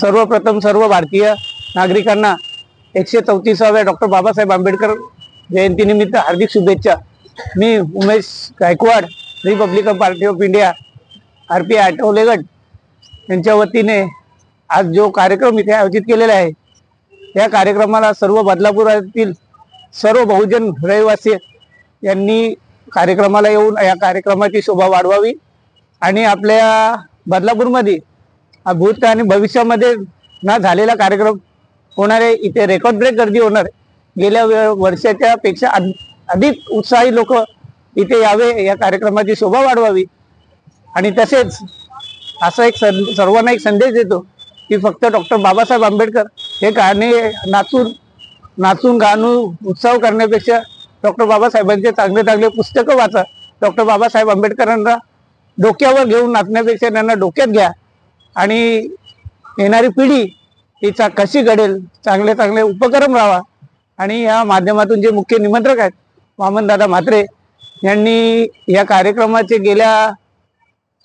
सर्वप्रथम सर्व भारतीय नागरिकांना 134व्या डॉक्टर बाबासाहेब आंबेडकर जयंतीनिमित्त हार्दिक शुभेच्छा। मी Umesh Gaikwad, Republican party of India RP Athawale गट यांच्या वतीने आज जो कार्यक्रम इथे आयोजित केलेला आहे, या कार्यक्रमाला सर्व बदलापुरातील सर्व बहुजन रहिवासी यांनी कार्यक्रमाला येऊन या कार्यक्रमाची शोभा वाढवावी आणि आपल्या बदलापूरमध्ये भूत आणि भविष्यामध्ये ना झालेला कार्यक्रम होणार आहे। इथे रेकॉर्ड ब्रेक गर्दी होणार आहे। गेल्या वर्षाच्या पेक्षा अधिक उत्साही लोक इथे यावे, या कार्यक्रमाची शोभा वाढवावी। आणि तसेच असा एक सर्वांना एक संदेश देतो की फक्त डॉक्टर बाबासाहेब आंबेडकर हे गाणे नाचून गाणं उत्सव करण्यापेक्षा डॉक्टर बाबासाहेबांचे चांगले चांगले पुस्तकं वाचा। डॉक्टर बाबासाहेब आंबेडकरांना डोक्यावर घेऊन नाचण्यापेक्षा त्यांना डोक्यात घ्या आणि येणारी पिढी ही कशी घडेल, चांगले चांगले उपक्रम राहावा। आणि या माध्यमातून जे मुख्य निमंत्रक आहेत वामनदादा म्हात्रे यांनी या कार्यक्रमाचे गेल्या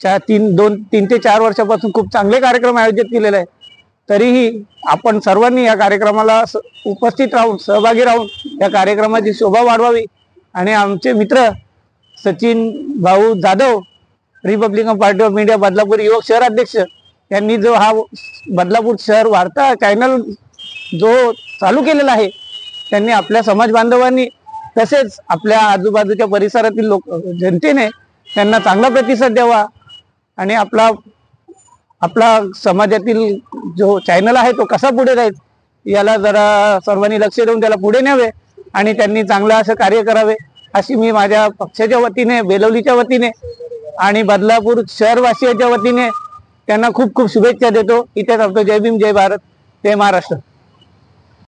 3 ते 4 वर्षापासून खूप चांगले कार्यक्रम आयोजित केलेले आहेत। तरीही आपण सर्वांनी या कार्यक्रमाला उपस्थित राहून सहभागी राहून या कार्यक्रमाची शोभा वाढवावी। आणि आमचे मित्र सचिन भाऊ Jadhav, Republican party of India Badlapur युवक शहर अध्यक्ष यांनी जो हा बदलापूर शहर वार्ता चॅनल जो चालू केलेला आहे, त्यांनी आपल्या समाज बांधवांनी तसेच आपल्या आजूबाजूच्या परिसरातील लोक जनतेने त्यांना चांगला प्रतिसाद द्यावा आणि आपला समाजातील जो चॅनल आहे तो कसा पुढे जाईल याला जरा सर्वांनी लक्ष देऊन त्याला पुढे न्यावे आणि त्यांनी चांगलं असं कार्य करावे, अशी मी माझ्या पक्षाच्या वतीने, बेलवलीच्या वतीने आणि बदलापूर शहरवासियांच्या वतीने त्यांना खूप खूप शुभेच्छा देतो। इथेच आपलं जय भीम, जय भारत, जय महाराष्ट्र।